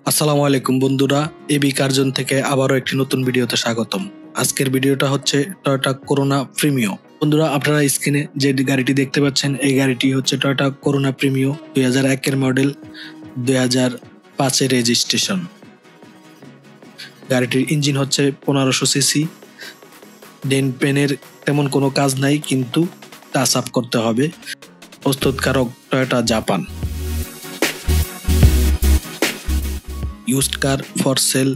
আসসালামু আলাইকুম বন্ধুরা, এবি কার্জন থেকে আবারও একটি নতুন ভিডিওতে স্বাগতম। আজকের ভিডিওটা হচ্ছে টয়োটা করোনা প্রিমিও। বন্ধুরা, আপনারা স্ক্রিনে যে গাড়িটি দেখতে পাচ্ছেন এই গাড়িটি হচ্ছে Toyota corona Premio 2001 model, 2005 registration. গাড়িটির ইঞ্জিন হচ্ছে 1500 সিসি। ডেন্ট পেনের তেমন কোনো কাজ নাই, কিন্তু টাচ আপ করতে হবে। প্রস্তুতকারক Toyota Japan. Used car for sale.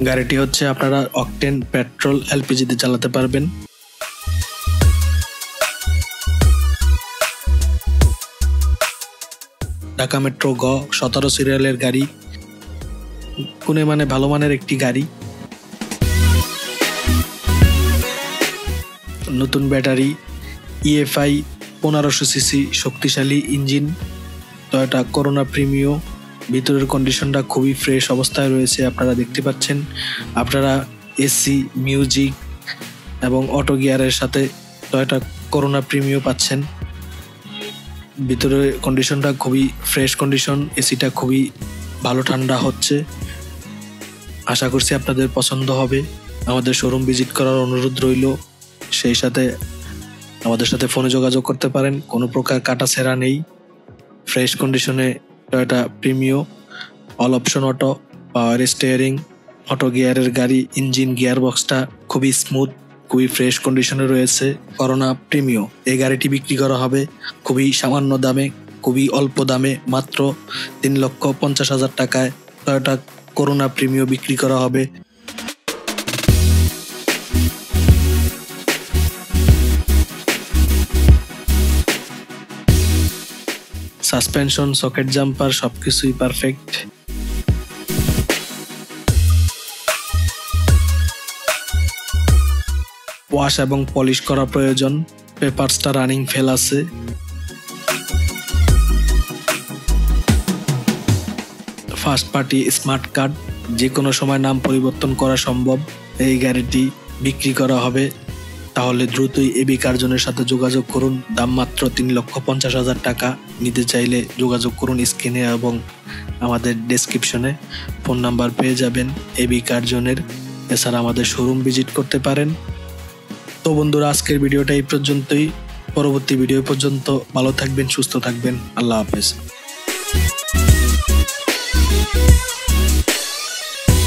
গাড়িটি হচ্ছে আপনারা অকটেন, পেট্রোল, এলপিজিতে চালাতে পারবেন। ঢাকা মেট্রো গ 17 সিরিয়ালের গাড়ি, গুণে মানে ভালো মানের একটি গাড়ি। নতুন ব্যাটারি, ইএফআই, 1500 সিসি শক্তিশালী ইঞ্জিন। টয়োটা করোনা প্রিমিও ভিতরের কন্ডিশনটা খুবই ফ্রেশ অবস্থায় রয়েছে, আপনারা দেখতে পাচ্ছেন। আপনারা এসি, মিউজিক এবং অটো গিয়ারের সাথে টয়োটা করোনা প্রিমিও পাচ্ছেন। ভিতরের কন্ডিশনটা খুবই ফ্রেশ কন্ডিশন, এসিটা খুবই ভালো ঠান্ডা হচ্ছে। আশা করছি আপনাদের পছন্দ হবে। আমাদের শোরুম ভিজিট করার অনুরোধ রইল। সেই সাথে আমাদের সাথে ফোনে যোগাযোগ করতে পারেন, কোনো প্রকার কাটা ছেঁড়া নেই। ফ্রেশ কন্ডিশনে Toyota Premio, all option auto, power steering, auto গিয়ারের গাড়ি। ইঞ্জিন গিয়ার বক্সটা খুবই স্মুথ, খুবই ফ্রেশ কন্ডিশনে রয়েছে। করোনা প্রিমিও এই গাড়িটি বিক্রি করা হবে খুবই সামান্য দামে, খুবই অল্প দামে, মাত্র 3,50,000 টাকায় টয়োটা করোনা প্রিমিও বিক্রি করা হবে। সাসপেনশন, সকেট জাম্পার সবকিছুই পারফেক্ট। ওয়াশ এবং পলিশ করা প্রয়োজন। পেপারসটা রানিং ফেল আছে। ফার্স্ট পার্টি স্মার্ট কার্ড, যে কোনো সময় নাম পরিবর্তন করা সম্ভব। এই গাড়িটি বিক্রি করা হবে, তাহলে দ্রুতই এবি কার্জনের সাথে যোগাযোগ করুন। দাম মাত্র 3,50,000 টাকা। নিতে চাইলে যোগাযোগ করুন স্ক্রিনে এবং আমাদের ডেসক্রিপশনে ফোন নাম্বার পেয়ে যাবেন এবি কার্জনের। এছাড়া আমাদের শোরুম ভিজিট করতে পারেন। তো বন্ধুরা, আজকের ভিডিওটা এই পর্যন্তই। পরবর্তী ভিডিও পর্যন্ত ভালো থাকবেন, সুস্থ থাকবেন। আল্লাহ হাফেজ।